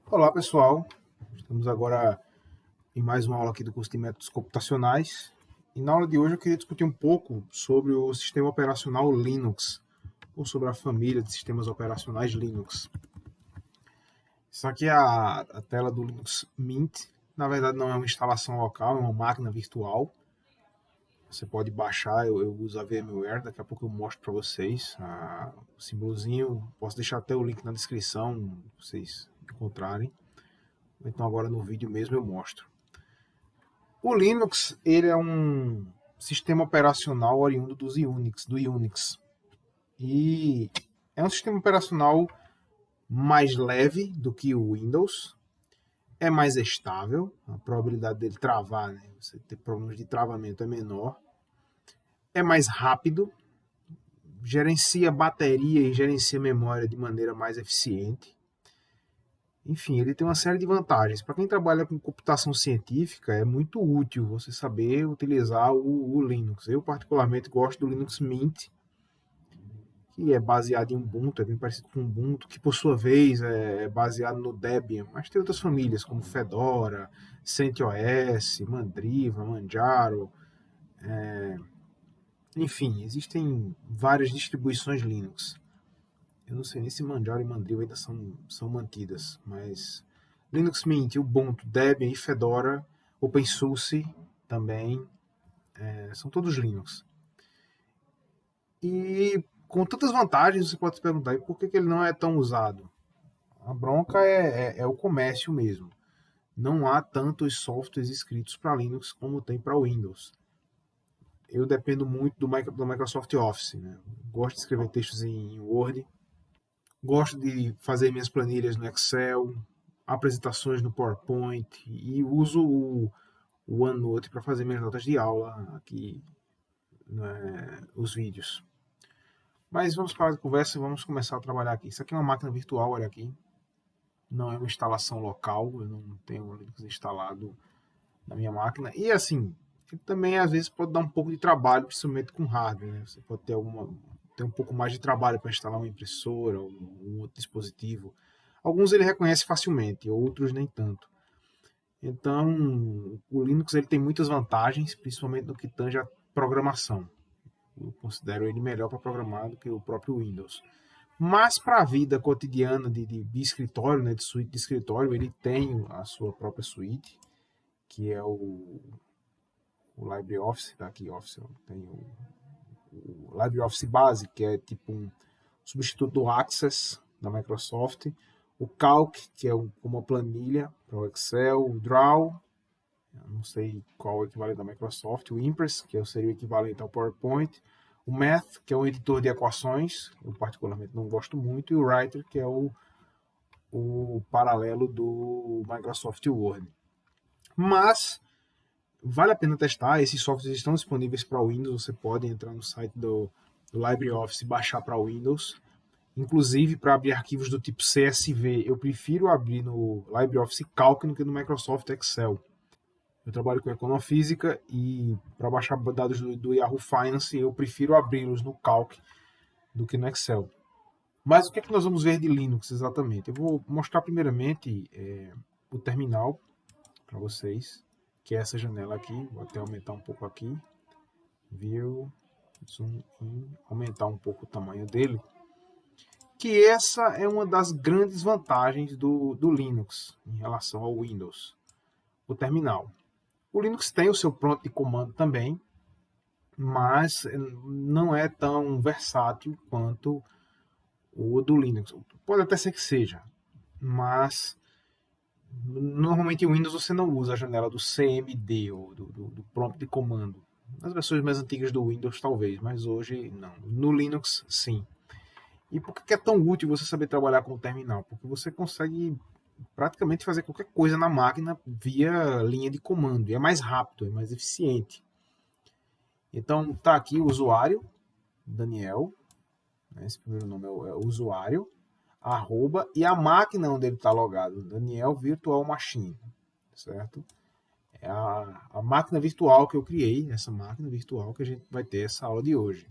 Olá, pessoal. Estamos agora em mais uma aula aqui do curso de métodos computacionais. E na aula de hoje eu queria discutir um pouco sobre o sistema operacional Linux, ou sobre a família de sistemas operacionais Linux. Isso aqui é a tela do Linux Mint. Na verdade, não é uma instalação local, é uma máquina virtual. Você pode baixar, eu uso a VMware, daqui a pouco eu mostro para vocês o símbolozinho. Posso deixar até o link na descrição, para vocês encontrarem. Então agora no vídeo mesmo eu mostro. O Linux, ele é um sistema operacional oriundo do Unix. E é um sistema operacional mais leve do que o Windows, é mais estável, a probabilidade dele travar, né, você ter problemas de travamento é menor, é mais rápido, gerencia bateria e gerencia memória de maneira mais eficiente. Enfim, ele tem uma série de vantagens. Para quem trabalha com computação científica, é muito útil você saber utilizar o Linux. Eu, particularmente, gosto do Linux Mint, que é baseado em Ubuntu, é bem parecido com Ubuntu, que, por sua vez, é baseado no Debian. Mas tem outras famílias, como Fedora, CentOS, Mandriva, Manjaro. Enfim, existem várias distribuições Linux. Eu não sei nem se Manjaro e Mandriva ainda são mantidas, mas Linux Mint, Ubuntu, Debian e Fedora, OpenSUSE também, são todos Linux. E com tantas vantagens, você pode se perguntar, e por que ele não é tão usado? A bronca é o comércio mesmo. Não há tantos softwares escritos para Linux como tem para Windows. Eu dependo muito do Microsoft Office. Né? Gosto de escrever textos em Word, gosto de fazer minhas planilhas no Excel, apresentações no PowerPoint e uso o OneNote para fazer minhas notas de aula aqui, né, os vídeos. Mas vamos parar de conversa e vamos começar a trabalhar aqui. Isso aqui é uma máquina virtual, olha aqui. Não é uma instalação local, eu não tenho o Linux instalado na minha máquina. E assim, também às vezes pode dar um pouco de trabalho, principalmente com hardware. Né? Você pode ter um pouco mais de trabalho para instalar uma impressora ou um outro dispositivo. Alguns ele reconhece facilmente, outros nem tanto. Então, o Linux ele tem muitas vantagens, principalmente no que tange a programação. Eu considero ele melhor para programar do que o próprio Windows. Mas para a vida cotidiana de escritório, né, de suíte de escritório, ele tem a sua própria suíte, que é o LibreOffice, tá aqui, Office, tem o LibreOffice Basic, que é tipo um substituto do Access da Microsoft, o Calc, que é uma planilha para o Excel, o Draw, não sei qual é o equivalente da Microsoft, o Impress, que seria o equivalente ao PowerPoint, o Math, que é um editor de equações, eu particularmente não gosto muito, e o Writer, que é o paralelo do Microsoft Word. Mas vale a pena testar, esses softwares estão disponíveis para Windows, você pode entrar no site do LibreOffice e baixar para Windows. Inclusive, para abrir arquivos do tipo CSV, eu prefiro abrir no LibreOffice Calc do que no Microsoft Excel. Eu trabalho com econofísica e para baixar dados do Yahoo Finance, eu prefiro abri-los no Calc do que no Excel. Mas o que é que nós vamos ver de Linux exatamente? Eu vou mostrar primeiramente o terminal para vocês, que é essa janela aqui. Vou até aumentar um pouco aqui. View, zoom in, aumentar um pouco o tamanho dele. Que essa é uma das grandes vantagens do Linux em relação ao Windows, o terminal. O Linux tem o seu pronto de comando também, mas não é tão versátil quanto o do Linux. Pode até ser que seja, mas normalmente em Windows você não usa a janela do CMD, ou do prompt de comando. Nas versões mais antigas do Windows talvez, mas hoje não. No Linux sim. E por que é tão útil você saber trabalhar com o terminal? Porque você consegue praticamente fazer qualquer coisa na máquina via linha de comando. E é mais rápido, é mais eficiente. Então tá aqui o usuário, Daniel, né, esse primeiro nome é o usuário, arroba, e a máquina onde ele está logado, Daniel Virtual Machine, certo? É a máquina virtual que eu criei, essa máquina virtual que a gente vai ter essa aula de hoje.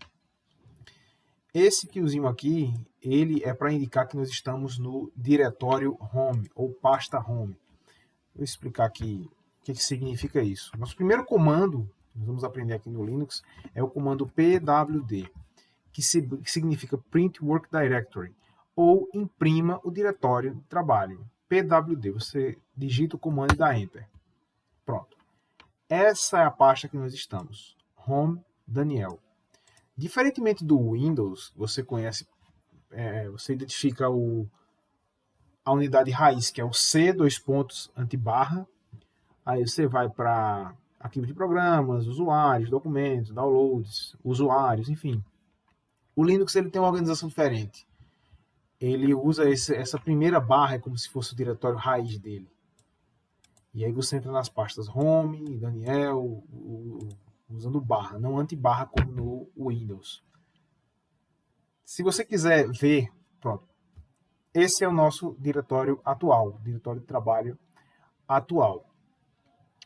Esse fiozinho aqui, ele é para indicar que nós estamos no diretório home, ou pasta home. Vou explicar aqui o que significa isso. Nosso primeiro comando, nós vamos aprender aqui no Linux, é o comando pwd, que significa Print Work Directory, ou imprima o diretório de trabalho. pwd, você digita o comando e dá Enter. Pronto. Essa é a pasta que nós estamos, Home Daniel. Diferentemente do Windows, você conhece, você identifica a unidade raiz, que é o C, dois pontos, antibarra. Aí você vai para arquivo de programas, usuários, documentos, downloads, usuários, enfim. O Linux ele tem uma organização diferente. Ele usa essa primeira barra como se fosse o diretório raiz dele. E aí você entra nas pastas Home, Daniel, usando barra, não antibarra como no Windows. Se você quiser ver, pronto. Esse é o nosso diretório atual, diretório de trabalho atual.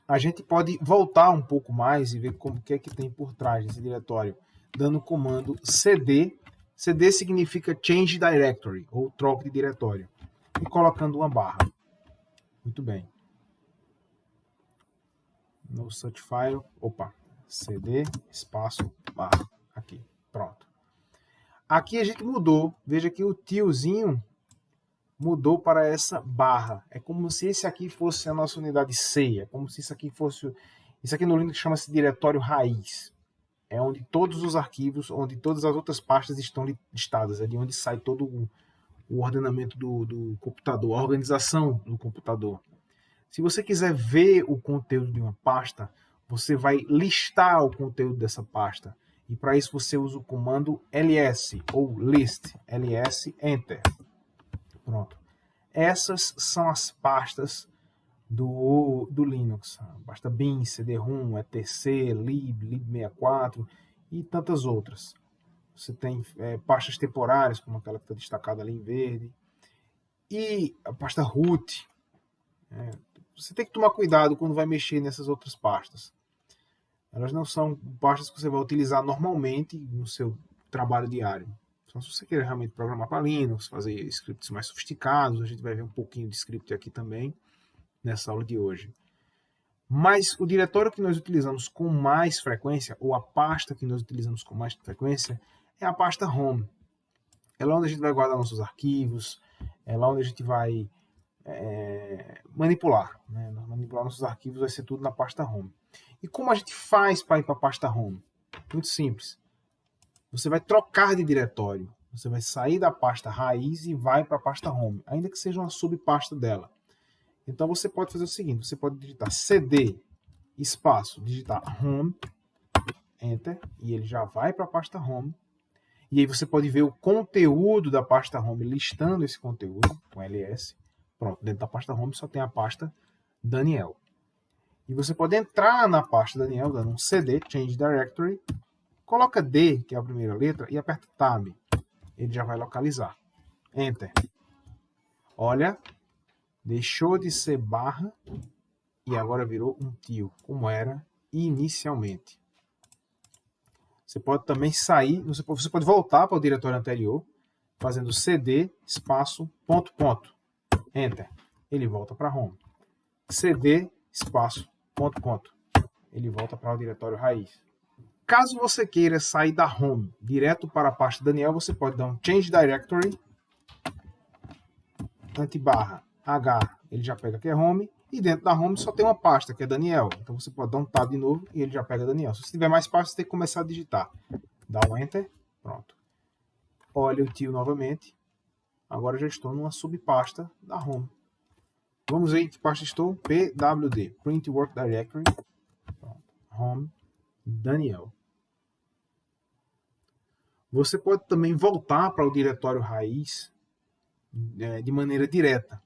A gente pode voltar um pouco mais e ver como que é que tem por trás desse diretório, dando o comando cd. cd significa Change Directory, ou troca de diretório, e colocando uma barra. Muito bem. No such file, cd, espaço, barra, aqui, pronto. Aqui a gente mudou, veja que o tiozinho mudou para essa barra. É como se esse aqui fosse a nossa unidade C, é como se isso aqui fosse... Isso aqui no Linux chama-se diretório raiz. É onde todos os arquivos, onde todas as outras pastas estão listadas, é de onde sai todo o ordenamento do computador, a organização do computador. Se você quiser ver o conteúdo de uma pasta, você vai listar o conteúdo dessa pasta. E para isso você usa o comando ls, ou list, ls, enter. Pronto. Essas são as pastas do Linux. A pasta bin, cd-rom, etc, lib, lib64 e tantas outras. Você tem pastas temporárias, como aquela que está destacada ali em verde. E a pasta root. Você tem que tomar cuidado quando vai mexer nessas outras pastas. Elas não são pastas que você vai utilizar normalmente no seu trabalho diário. Então, se você quer realmente programar para Linux, fazer scripts mais sofisticados, a gente vai ver um pouquinho de script aqui também nessa aula de hoje. Mas o diretório que nós utilizamos com mais frequência, ou a pasta que nós utilizamos com mais frequência, é a pasta Home. É lá onde a gente vai guardar nossos arquivos, é lá onde a gente vai manipular. Né? Manipular nossos arquivos vai ser tudo na pasta Home. E como a gente faz para ir para a pasta Home? Muito simples. Você vai trocar de diretório. Você vai sair da pasta raiz e vai para a pasta Home, ainda que seja uma subpasta dela. Então você pode fazer o seguinte, você pode digitar cd, espaço, digitar home, enter, e ele já vai para a pasta Home. E aí você pode ver o conteúdo da pasta Home, listando esse conteúdo com ls. Pronto, dentro da pasta Home só tem a pasta Daniel. E você pode entrar na pasta Daniel, dando um cd, change directory, coloca D, que é a primeira letra, e aperta Tab. Ele já vai localizar. Enter. Olha, deixou de ser barra e agora virou um tio, como era inicialmente. Você pode também sair, você pode voltar para o diretório anterior, fazendo cd, espaço, ponto, ponto. Enter. Ele volta para home. cd, espaço, ponto, ponto. Ele volta para o diretório raiz. Caso você queira sair da home direto para a pasta Daniel, você pode dar um change directory, antibarra H, ele já pega que é home, e dentro da home só tem uma pasta, que é Daniel. Então você pode dar um tab de novo e ele já pega Daniel. Se você tiver mais pastas, você tem que começar a digitar. Dá um enter, pronto. Olha o tio novamente. Agora já estou numa subpasta da home. Vamos ver em que pasta estou? pwd, Print Work Directory, pronto. Home, Daniel. Você pode também voltar para o diretório raiz de maneira direta,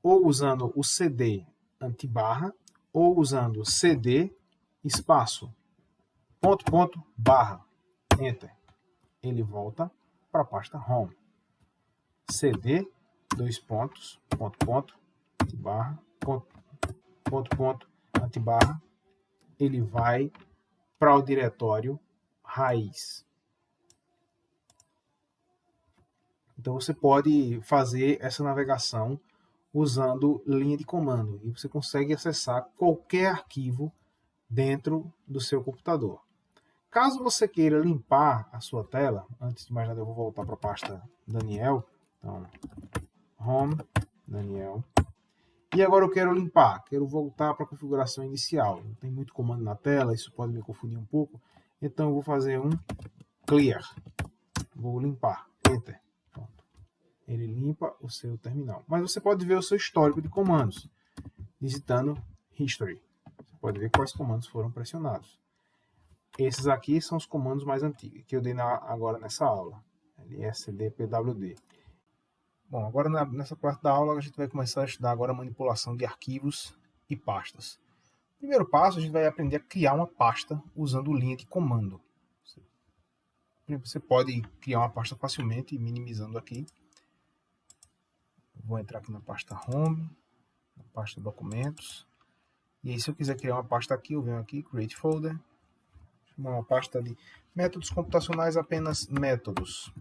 ou usando o cd antibarra, ou usando cd espaço ponto ponto barra enter. Ele volta para a pasta home. cd dois pontos ponto ponto antibarra ponto ponto antibarra. Ele vai para o diretório raiz. Então você pode fazer essa navegação usando linha de comando e você consegue acessar qualquer arquivo dentro do seu computador. Caso você queira limpar a sua tela, antes de mais nada eu vou voltar para a pasta Daniel. Então, Home, Daniel. E agora eu quero limpar, quero voltar para a configuração inicial. Não tem muito comando na tela, isso pode me confundir um pouco. Então eu vou fazer um Clear. Vou limpar, Enter. Pronto. Ele limpa o seu terminal. Mas você pode ver o seu histórico de comandos, digitando History. Você pode ver quais comandos foram pressionados. Esses aqui são os comandos mais antigos, que eu dei agora nessa aula. LSD, PWD. Bom, agora nessa parte da aula a gente vai começar a estudar agora a manipulação de arquivos e pastas. Primeiro passo, a gente vai aprender a criar uma pasta usando linha de comando. Você pode criar uma pasta facilmente, minimizando aqui. Vou entrar aqui na pasta Home, na pasta Documentos. E aí, se eu quiser criar uma pasta aqui, eu venho aqui, Create Folder. Uma pasta de métodos computacionais, apenas métodos.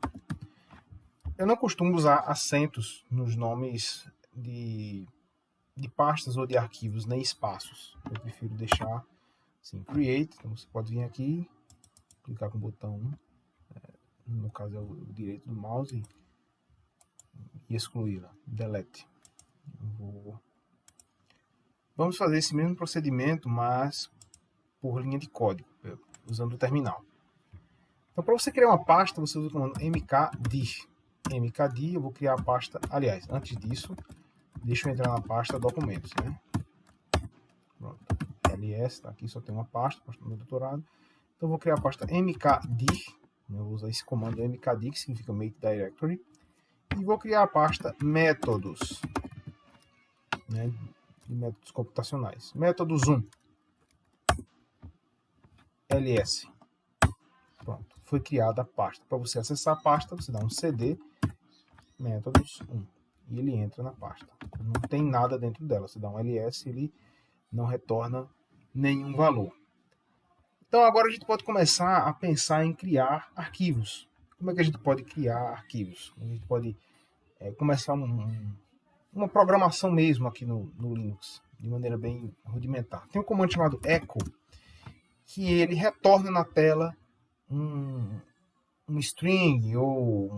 Eu não costumo usar acentos nos nomes de pastas ou de arquivos, nem espaços. Eu prefiro deixar assim, Create. Então você pode vir aqui, clicar com o botão 1, no caso é o direito do mouse, e excluí-la, Delete. Vamos fazer esse mesmo procedimento, mas por linha de código, usando o terminal. Então, para você criar uma pasta, você usa o comando mkdir. mkdir, eu vou criar a pasta, aliás, antes disso, deixa eu entrar na pasta Documentos, né? Pronto. LS, tá aqui, só tem uma pasta do meu doutorado. Então, eu vou criar a pasta mkdir, eu vou usar esse comando mkdir, que significa Make Directory, e vou criar a pasta Métodos, né? De métodos computacionais. Métodos 1. ls. Pronto, foi criada a pasta. Para você acessar a pasta, você dá um cd métodos 1 e ele entra na pasta. Não tem nada dentro dela. Você dá um ls, ele não retorna nenhum valor. Então agora a gente pode começar a pensar em criar arquivos. Como é que a gente pode criar arquivos? A gente pode começar uma programação mesmo aqui no Linux, de maneira bem rudimentar. Tem um comando chamado echo, que ele retorna na tela um string ou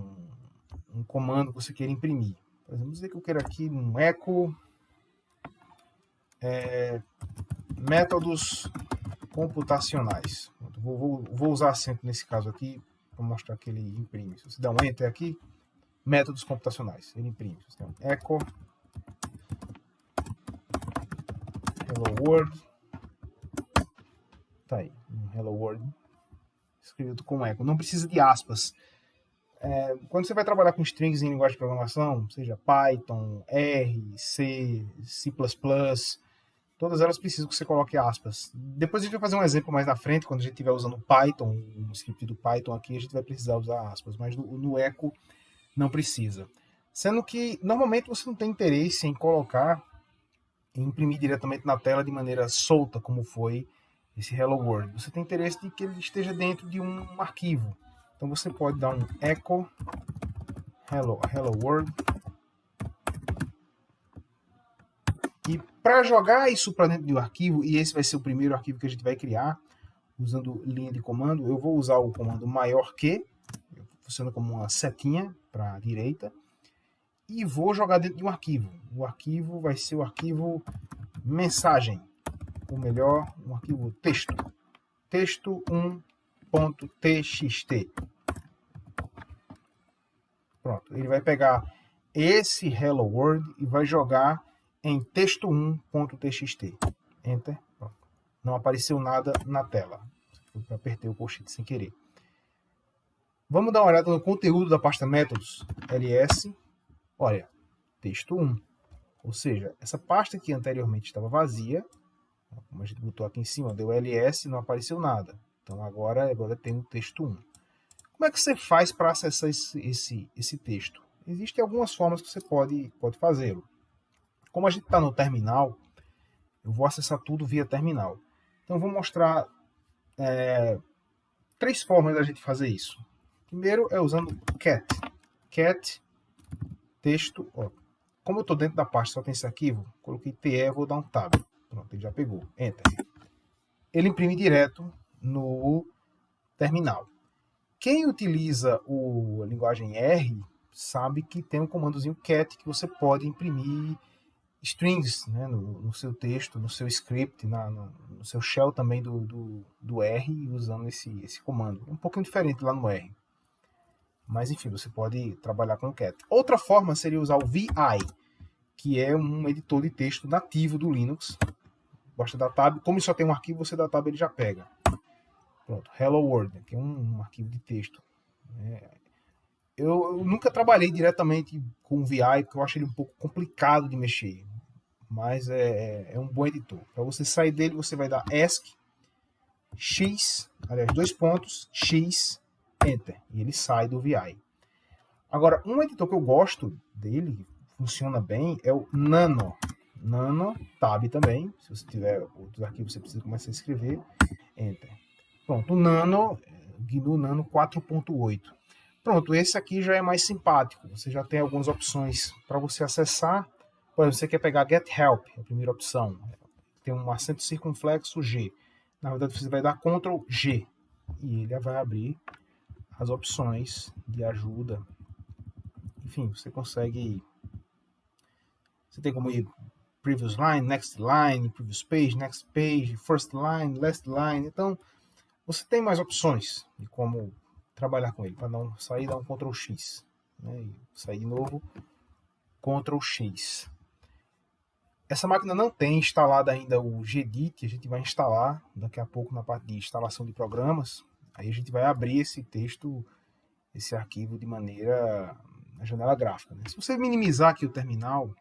um comando que você queira imprimir. Por exemplo, vamos dizer que eu quero aqui um echo métodos computacionais. Vou usar acento nesse caso aqui para mostrar que ele imprime. Se você der um enter aqui, métodos computacionais, ele imprime. Você tem um echo hello world. Tá aí, um hello world escrito com echo. Não precisa de aspas. Quando você vai trabalhar com strings em linguagem de programação, seja Python, R, C, C++, todas elas precisam que você coloque aspas. Depois a gente vai fazer um exemplo mais na frente, quando a gente estiver usando Python, um script do Python aqui, a gente vai precisar usar aspas, mas no echo não precisa. Sendo que, normalmente, você não tem interesse em colocar, em imprimir diretamente na tela de maneira solta, como foi esse Hello World. Você tem interesse de que ele esteja dentro de um arquivo. Então você pode dar um echo hello world. E para jogar isso para dentro de um arquivo, e esse vai ser o primeiro arquivo que a gente vai criar, usando linha de comando, eu vou usar o comando maior que, funciona como uma setinha para a direita, e vou jogar dentro de um arquivo. O arquivo vai ser o arquivo mensagem, ou melhor, um arquivo texto. Texto 1.txt. Pronto, ele vai pegar esse Hello World e vai jogar em texto1.txt. Enter. Pronto. Não apareceu nada na tela. Eu apertei o post-it sem querer. Vamos dar uma olhada no conteúdo da pasta métodos. ls. Olha, texto 1. Ou seja, essa pasta que anteriormente estava vazia, como a gente botou aqui em cima, deu ls e não apareceu nada. Então agora tem o texto 1. Como é que você faz para acessar esse texto? Existem algumas formas que você pode fazê-lo. Como a gente está no terminal, eu vou acessar tudo via terminal. Então eu vou mostrar 3 formas da gente fazer isso. Primeiro é usando cat. Cat texto, ó, como eu estou dentro da pasta, só tem esse arquivo, coloquei TE, vou dar um Tab. Pronto, ele já pegou. Enter. Ele imprime direto no terminal. Quem utiliza a linguagem R sabe que tem um comandozinho cat que você pode imprimir strings, né, no seu texto, no seu script, no seu shell também do R, usando esse comando. Um pouquinho diferente lá no R. Mas enfim, você pode trabalhar com o cat. Outra forma seria usar o VI, que é um editor de texto nativo do Linux. Basta dar tab, como só tem um arquivo, você dá tab, ele já pega. Pronto, Hello World, que é um arquivo de texto. Eu nunca trabalhei diretamente com o VI, porque eu acho ele um pouco complicado de mexer. Mas é um bom editor. Para você sair dele, você vai dar ESC, X, aliás, 2 pontos, X, Enter. E ele sai do VI. Agora, um editor que eu gosto dele, funciona bem, é o Nano. Nano, Tab também. Se você tiver outros arquivos, você precisa começar a escrever. Enter. Pronto, o Nano, GNU Nano 4.8. Pronto, esse aqui já é mais simpático. Você já tem algumas opções para você acessar. Por exemplo, você quer pegar Get Help, é a primeira opção. Tem um acento circunflexo G. Na verdade, você vai dar Ctrl G. E ele vai abrir as opções de ajuda. Enfim, você consegue... Você tem como ir Previous Line, Next Line, Previous Page, Next Page, First Line, Last Line. Então, você tem mais opções de como trabalhar com ele. Para não sair, dá um Ctrl X. Né? E sair de novo, Ctrl X. Essa máquina não tem instalado ainda o Gedit, a gente vai instalar daqui a pouco na parte de instalação de programas. Aí a gente vai abrir esse texto, esse arquivo de maneira na janela gráfica. Né? Se você minimizar aqui o terminal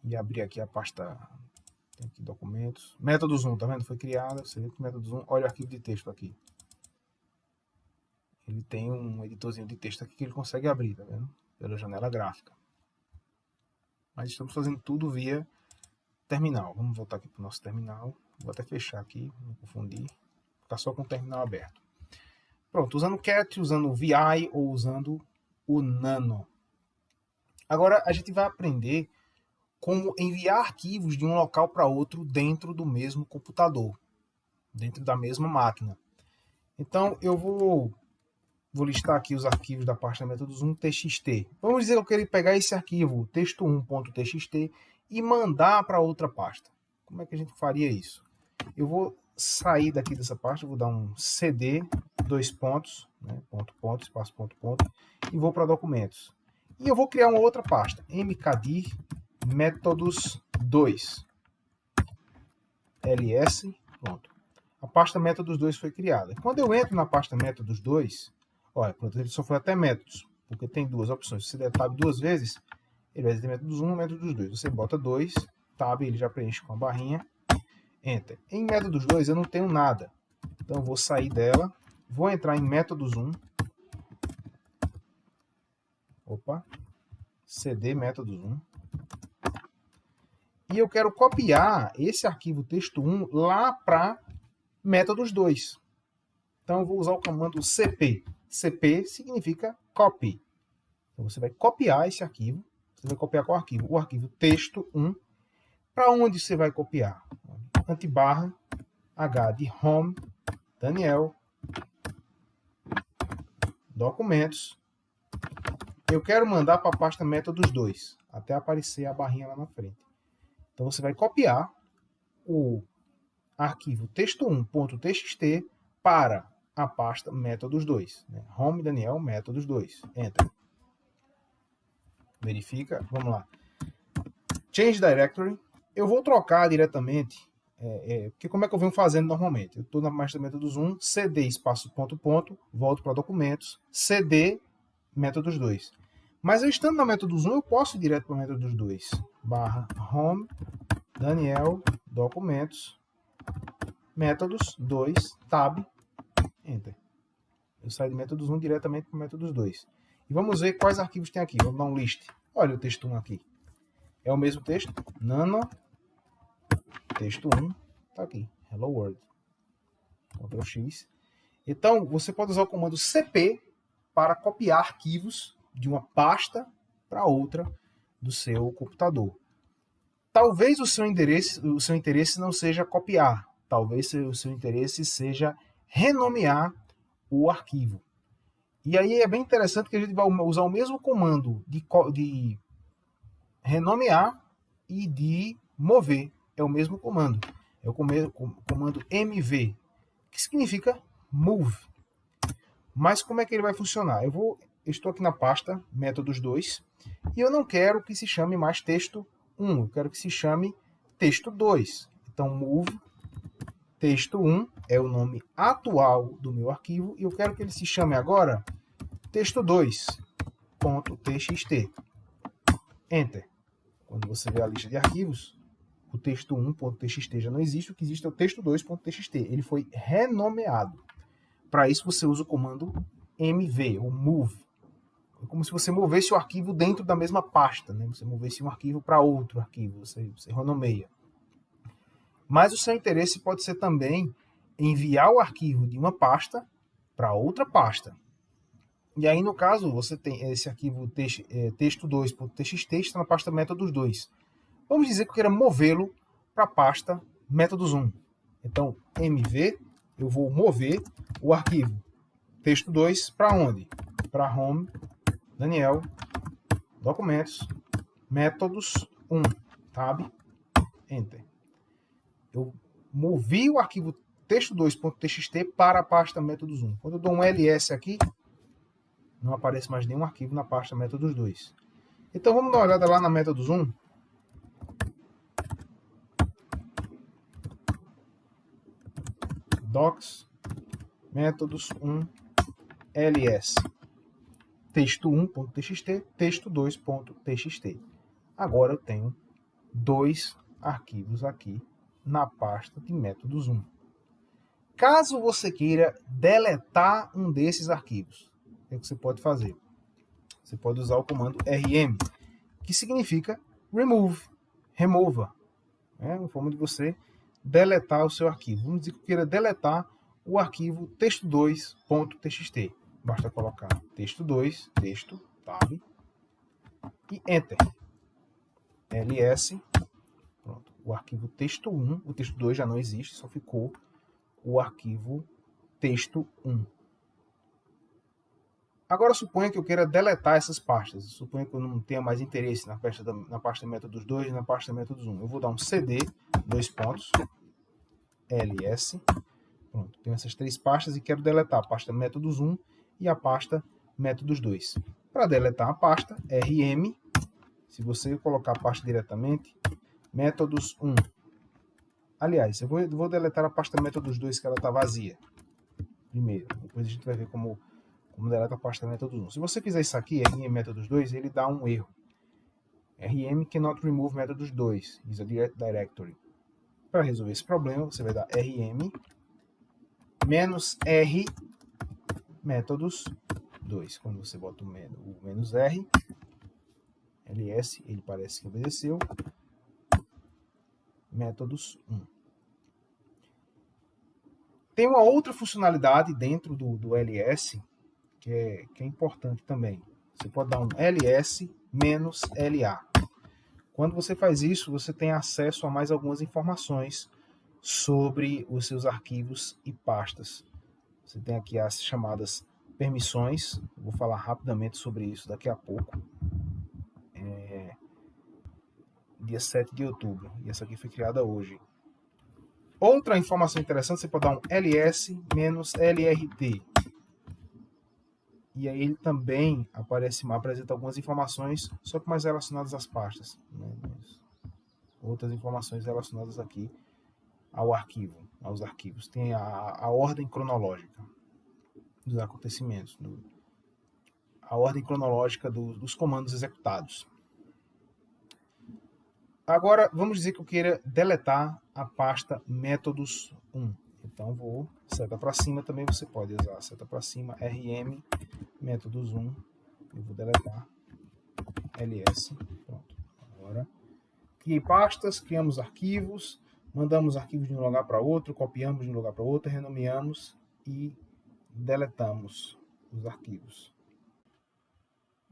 e abrir aqui a pasta, tem aqui documentos, métodos 1, tá vendo? Foi criada, você vê que métodos 1, olha o arquivo de texto aqui. Ele tem um editorzinho de texto aqui que ele consegue abrir, tá vendo? Pela janela gráfica. Mas estamos fazendo tudo via terminal. Vamos voltar aqui para o nosso terminal. Vou até fechar aqui, não confundir. Ficar só com o terminal aberto. Pronto, usando o cat, usando o VI ou usando o Nano. Agora a gente vai aprender como enviar arquivos de um local para outro dentro do mesmo computador, dentro da mesma máquina. Então eu vou listar aqui os arquivos da pasta métodos 1 txt. Vamos dizer que eu queria pegar esse arquivo texto1.txt e mandar para outra pasta. Como é que a gente faria isso? Eu vou sair daqui dessa pasta, vou dar um cd, 2 pontos, né, ponto, espaço, ponto, e vou para documentos. E eu vou criar uma outra pasta, mkdir métodos 2, ls, pronto. A pasta métodos 2 foi criada. Quando eu entro na pasta métodos 2, olha, pronto, ele só foi até métodos, porque tem duas opções. Se você der tab duas vezes, ele vai dizer métodos 1 e métodos 2. Você bota 2, tab, ele já preenche com a barrinha, enter. Em métodos 2 eu não tenho nada, então eu vou sair dela, vou entrar em métodos 1, cd métodos 1, e eu quero copiar esse arquivo texto1 lá para métodos 2. Então eu vou usar o comando cp. cp significa copy. Então você vai copiar esse arquivo. Você vai copiar qual arquivo? O arquivo texto1. Para onde você vai copiar? Antibarra H de home, Daniel, documentos. Eu quero mandar para a pasta métodos 2, até aparecer a barrinha lá na frente. Então você vai copiar o arquivo texto1.txt para a pasta métodos 2. Né? Home, Daniel, métodos 2. Enter. Verifica. Vamos lá. Change Directory. Eu vou trocar diretamente, porque como é que eu venho fazendo normalmente? Eu estou na pasta métodos 1, cd espaço ponto, volto para documentos, cd métodos 2. Mas eu estando na métodos 1, eu posso ir direto para métodos 2. Barra home, Daniel, documentos, métodos 2, tab, enter. Eu saio de métodos 1 diretamente para métodos 2. E vamos ver quais arquivos tem aqui. Vamos dar um list. Olha o texto 1 aqui. É o mesmo texto. Nano, texto 1, está aqui. Hello World. Ctrl X. Então, você pode usar o comando cp para copiar arquivos de uma pasta para outra do seu computador. Talvez o seu interesse não seja copiar, talvez o seu interesse seja renomear o arquivo. E aí é bem interessante que a gente vai usar o mesmo comando de renomear e de mover. É o mesmo comando. É o comando mv, que significa move. Mas como é que ele vai funcionar? Eu estou aqui na pasta métodos 2 e eu não quero que se chame mais texto 1, eu quero que se chame texto 2. Então, move texto 1 é o nome atual do meu arquivo e eu quero que ele se chame agora texto2.txt. Enter. Quando você vê a lista de arquivos, o texto1.txt já não existe, o que existe é o texto2.txt. Ele foi renomeado. Para isso você usa o comando mv, ou move. É como se você movesse o arquivo dentro da mesma pasta, né? Você movesse um arquivo para outro arquivo, você renomeia. Mas o seu interesse pode ser também enviar o arquivo de uma pasta para outra pasta. E aí, no caso, você tem esse arquivo texto2.txt está na pasta métodos2. Vamos dizer que eu queira movê-lo para a pasta métodos1. Então, mv, eu vou mover o arquivo texto2 para onde? Para home, Daniel, documentos, métodos1, tab, enter. Eu movi o arquivo texto2.txt para a pasta métodos1. Quando eu dou um ls aqui, não aparece mais nenhum arquivo na pasta métodos2. Então vamos dar uma olhada lá na métodos1. Docs, métodos1, ls, texto1.txt, texto2.txt. Agora eu tenho dois arquivos aqui na pasta de métodos1. Caso você queira deletar um desses arquivos, o que você pode fazer? Você pode usar o comando rm, que significa remove, remova. É uma forma de você deletar o seu arquivo. Vamos dizer que eu queira deletar o arquivo texto2.txt. Basta colocar texto2, texto, tab, e enter. ls, pronto. O arquivo texto1, o texto2 já não existe, só ficou o arquivo texto1. Agora suponha que eu queira deletar essas pastas. Suponha que eu não tenha mais interesse na pasta métodos2 e na pasta métodos1. Eu vou dar um cd, ls. Pronto, tenho essas três pastas e quero deletar a pasta métodos1 e a pasta métodos2. Para deletar a pasta, rm. Se você colocar a pasta diretamente, métodos1. Aliás, eu vou deletar a pasta métodos2 que ela está vazia. Primeiro, depois a gente vai ver como deleta a pasta métodos1. Se você fizer isso aqui, rm métodos2, ele dá um erro. rm cannot remove métodos2, is a directory. Para resolver esse problema, você vai dar rm -r métodos2. Quando você bota o menos r, ls, ele parece que obedeceu, métodos1. Tem uma outra funcionalidade dentro do ls que é importante também. Você pode dar um ls -la. Quando você faz isso, você tem acesso a mais algumas informações sobre os seus arquivos e pastas. Você tem aqui as chamadas permissões. Eu vou falar rapidamente sobre isso daqui a pouco. Dia 7 de outubro. E essa aqui foi criada hoje. Outra informação interessante, você pode dar um ls-lrt. E aí ele também apresenta algumas informações, só que mais relacionadas às pastas. Né? Outras informações relacionadas aqui ao arquivo, aos arquivos. Tem a ordem cronológica dos acontecimentos, a ordem cronológica dos comandos executados. Agora, vamos dizer que eu queira deletar a pasta métodos1. Então, vou seta para cima, também você pode usar seta para cima, rm, métodos1, eu vou deletar, ls, pronto. Agora, criei pastas, criamos arquivos, mandamos arquivos de um lugar para outro, copiamos de um lugar para outro, renomeamos e deletamos os arquivos.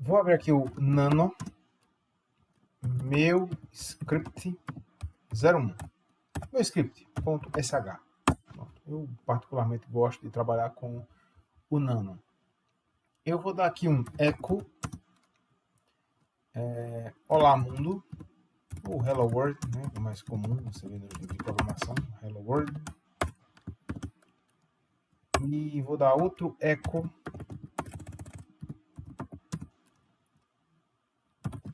Vou abrir aqui o nano meu script 01 meu script.sh. Eu particularmente gosto de trabalhar com o nano. Eu vou dar aqui um echo olá mundo, ou hello world, né, que é mais comum você vê no livro de programação, hello world. E vou dar outro echo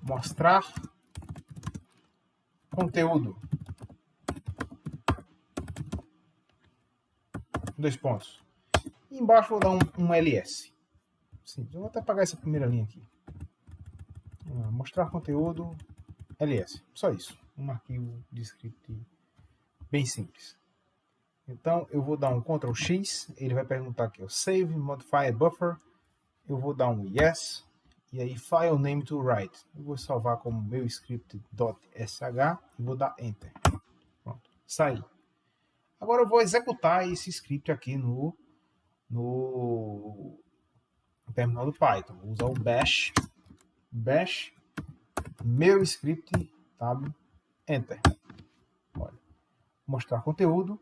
mostrar conteúdo. 2 pontos. E embaixo vou dar um ls. Sim, eu vou até apagar essa primeira linha aqui. Mostrar conteúdo ls. Só isso. Um arquivo de script bem simples. Então eu vou dar um Ctrl X. Ele vai perguntar aqui, save modified buffer. Eu vou dar um yes. E aí file name to write. Eu vou salvar como meu script.sh e vou dar enter. Pronto. Saí. Agora eu vou executar esse script aqui no terminal do Python. Vou usar o bash meu script tab enter. Olha, mostrar conteúdo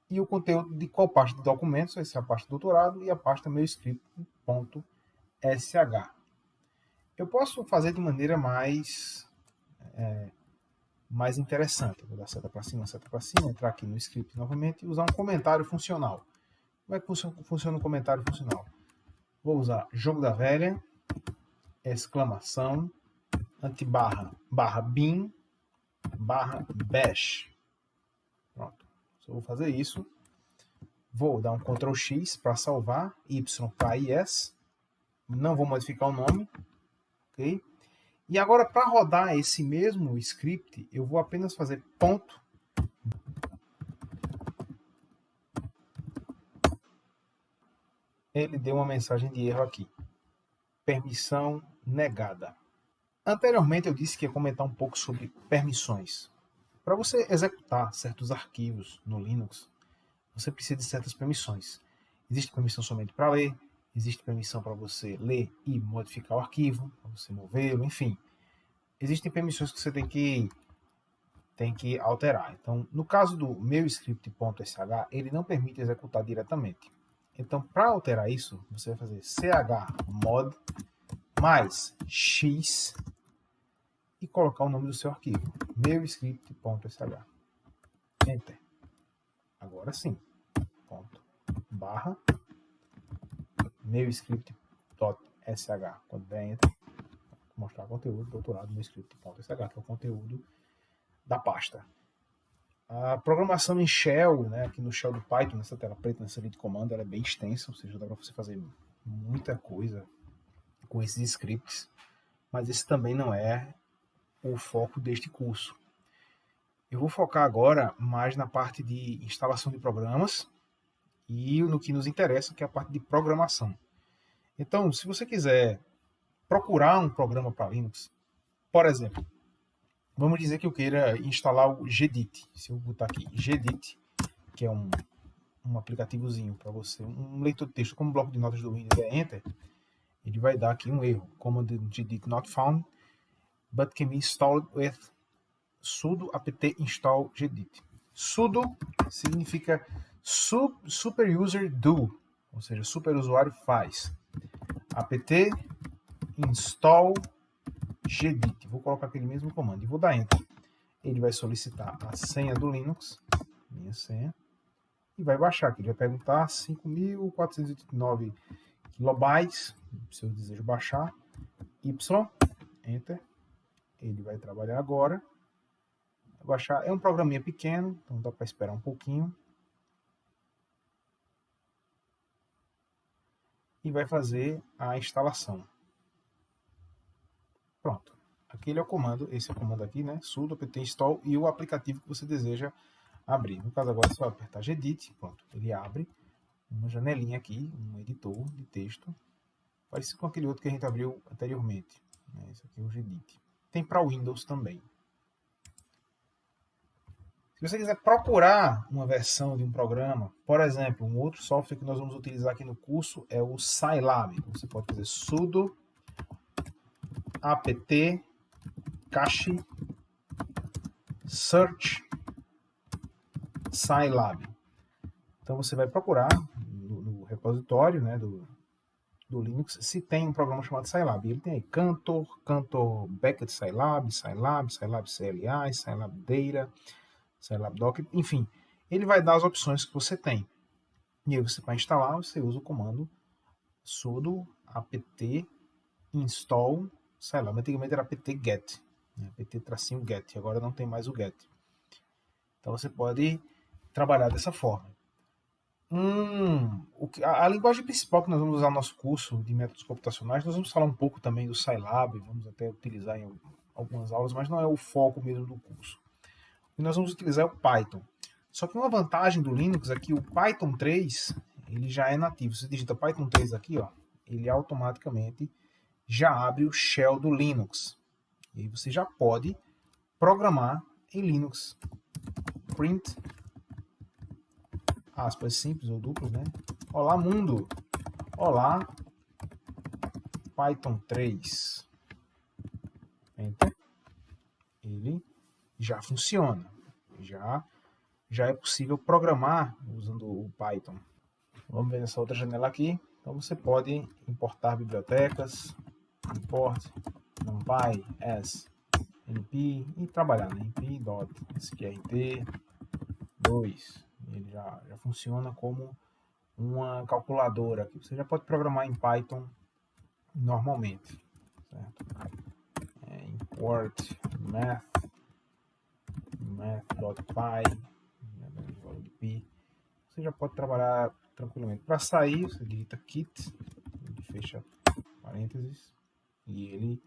e o conteúdo de qual parte do documento, essa é a parte do doutorado e a pasta meu script.sh. Eu posso fazer de maneira mais interessante. Vou dar seta para cima, entrar aqui no script novamente e usar um comentário funcional. Como é que funciona um comentário funcional? Vou usar jogo da velha, exclamação, antibarra, barra bin, barra bash. Pronto. Só vou fazer isso. Vou dar um Ctrl X para salvar, Y para yes. Não vou modificar o nome. Ok? E agora, para rodar esse mesmo script, eu vou apenas fazer ponto. Ele deu uma mensagem de erro aqui. Permissão negada. Anteriormente eu disse que ia comentar um pouco sobre permissões. Para você executar certos arquivos no Linux, você precisa de certas permissões. Existe permissão somente para ler, existe permissão para você ler e modificar o arquivo, para você movê-lo, enfim. Existem permissões que você tem que alterar. Então, no caso do meu script.sh, ele não permite executar diretamente. Então, para alterar isso, você vai fazer chmod mais x e colocar o nome do seu arquivo, meu script.sh. Enter. Agora sim. Ponto. Barra meu script.sh. Quando der enter, mostrar conteúdo, doutorado meu script.sh, que é o conteúdo da pasta. A programação em Shell, né, aqui no Shell do Python, nessa tela preta, nessa linha de comando, ela é bem extensa, ou seja, dá para você fazer muita coisa com esses scripts, mas esse também não é o foco deste curso. Eu vou focar agora mais na parte de instalação de programas e no que nos interessa, que é a parte de programação. Então, se você quiser procurar um programa para Linux, por exemplo, vamos dizer que eu queira instalar o Gedit. Se eu botar aqui Gedit, que é um aplicativozinho para você, um leitor de texto como bloco de notas do Windows, Enter, ele vai dar aqui um erro, command Gedit not found, but can be installed with sudo apt install Gedit. Sudo significa super user do, ou seja, super usuário faz. Apt install Gedit. Vou colocar aquele mesmo comando e vou dar enter. Ele vai solicitar a senha do Linux, minha senha, e vai baixar aqui. Ele vai perguntar 5.489 kilobytes, se eu desejo baixar, y, enter. Ele vai trabalhar agora. Vai baixar. É um programinha pequeno, então dá para esperar um pouquinho. E vai fazer a instalação. Pronto. Aquele é o comando, esse é o comando aqui, né? Sudo apt install e o aplicativo que você deseja abrir. No caso agora, é só apertar Gedit, pronto. Ele abre uma janelinha aqui, um editor de texto, parecido com aquele outro que a gente abriu anteriormente. Esse aqui é o Gedit. Tem para Windows também. Se você quiser procurar uma versão de um programa, por exemplo, um outro software que nós vamos utilizar aqui no curso é o Scilab. Você pode fazer sudo apt cache search Scilab. Então você vai procurar no repositório, né, do Linux se tem um programa chamado Scilab. Ele tem aí Cantor Beckett Scilab, Scilab CLI, Scilab Data, Scilab Docker, enfim. Ele vai dar as opções que você tem. E aí você, para instalar, você usa o comando sudo apt install Scilab. Antigamente era apt-get, né, apt-get, agora não tem mais o get. Então você pode trabalhar dessa forma. A linguagem principal que nós vamos usar no nosso curso de métodos computacionais, nós vamos falar um pouco também do Scilab, vamos até utilizar em algumas aulas, mas não é o foco mesmo do curso. O que nós vamos utilizar é o Python. Só que uma vantagem do Linux é que o Python 3, ele já é nativo. Você digita Python 3 aqui, ó, ele automaticamente já abre o shell do Linux. E aí você já pode programar em Linux. Print aspas simples ou duplas, né? Olá, mundo! Olá, Python 3. Enter. Ele já funciona. Já é possível programar usando o Python. Vamos ver nessa outra janela aqui. Então você pode importar bibliotecas, import, numpy, as, np e trabalhar, né? np.sqrt2. Ele já funciona como uma calculadora que você já pode programar em Python normalmente, certo? Import math.py, você já pode trabalhar tranquilamente. Para sair, você digita kit, fecha parênteses, e ele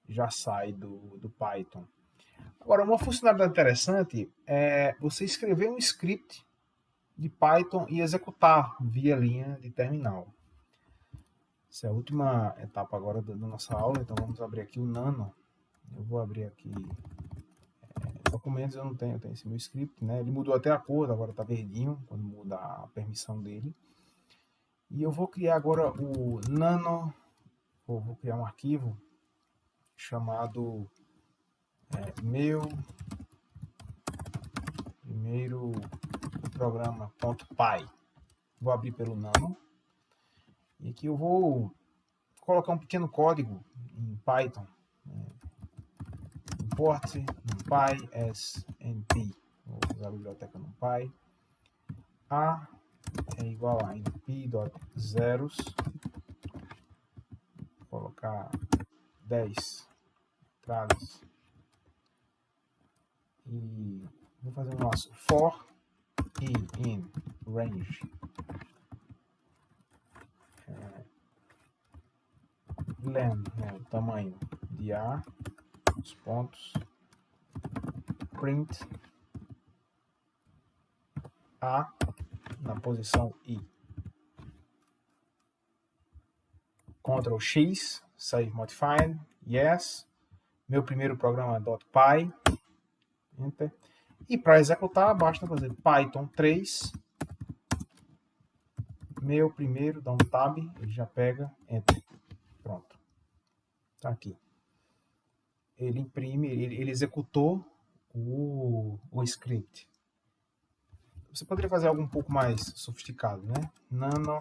já sai do Python. Agora, uma funcionalidade interessante é você escrever um script de Python e executar via linha de terminal. Essa é a última etapa agora da nossa aula, então vamos abrir aqui o Nano. Eu vou abrir aqui documentos, eu não tenho, eu tenho esse meu script, né? Ele mudou até a cor, agora está verdinho, quando muda a permissão dele. E eu vou criar agora o Nano, vou criar um arquivo chamado meu primeiro programa.py. Vou abrir pelo Nano. E aqui eu vou colocar um pequeno código em Python. Import numpy as np. Vou usar a biblioteca numpy. A é igual a np.zeros. Vou colocar 10 entradas. E vou fazer o nosso for e in range. Len, né, o tamanho de A, os pontos, print A na posição I. Ctrl X, save modified, yes. Meu primeiro programa .py, enter. E para executar, basta fazer Python 3. Meu primeiro, dá um tab, ele já pega, enter. Pronto. Tá aqui. Ele imprime, ele executou o script. Você poderia fazer algo um pouco mais sofisticado, né? Nano,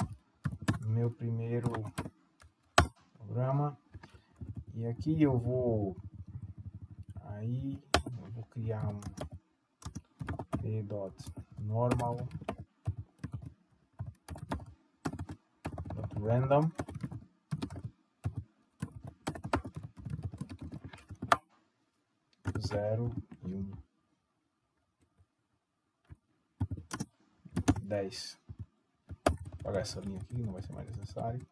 meu primeiro programa. E aqui eu vou criar um p.normal .random. Zero e 1. 10. Vou apagar essa linha aqui, não vai ser mais necessário.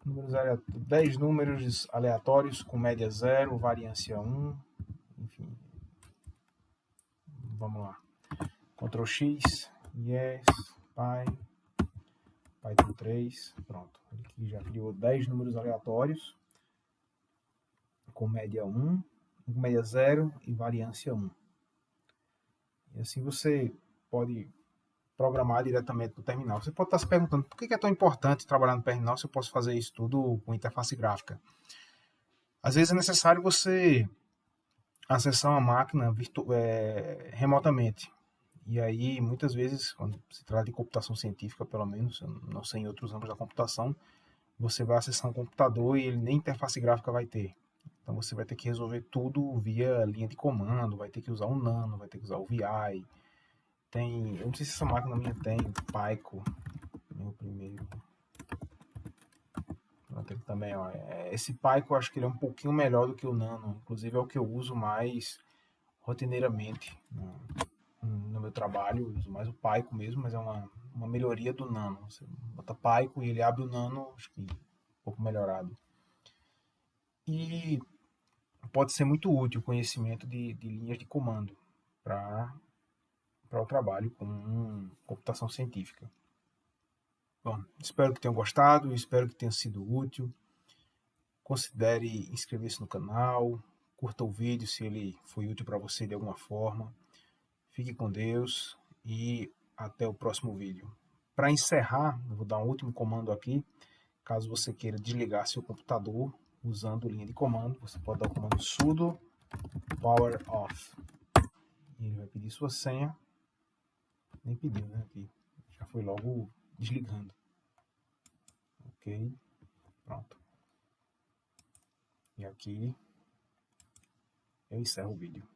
Números 10 números aleatórios com média 0, variância 1. Enfim. Vamos lá. Ctrl X, yes, Python 3. Pronto. Aqui já criou 10 números aleatórios com média 1, com média 0 e variância 1. E assim você pode programar diretamente no terminal. Você pode estar se perguntando por que é tão importante trabalhar no terminal se eu posso fazer isso tudo com interface gráfica. Às vezes é necessário você acessar uma máquina remotamente. E aí, muitas vezes, quando se trata de computação científica, pelo menos, eu não sei em outros ramos da computação, você vai acessar um computador e ele nem interface gráfica vai ter. Então você vai ter que resolver tudo via linha de comando, vai ter que usar o Nano, vai ter que usar o VI. Eu não sei se essa máquina minha tem, Pico, meu primeiro. Ele também, ó, esse Pico eu acho que ele é um pouquinho melhor do que o Nano, inclusive é o que eu uso mais rotineiramente no meu trabalho, eu uso mais o Pico mesmo, mas é uma melhoria do Nano. Você bota Pico e ele abre o Nano, acho que um pouco melhorado. E pode ser muito útil o conhecimento de linhas de comando para o trabalho com computação científica. Bom, espero que tenham gostado, espero que tenha sido útil. Considere inscrever-se no canal, curta o vídeo se ele foi útil para você de alguma forma. Fique com Deus e até o próximo vídeo. Para encerrar, eu vou dar um último comando aqui. Caso você queira desligar seu computador usando linha de comando, você pode dar o comando sudo power off. E ele vai pedir sua senha. Nem pediu, né? Aqui. Já foi logo desligando. Ok. Pronto. E aqui eu encerro o vídeo.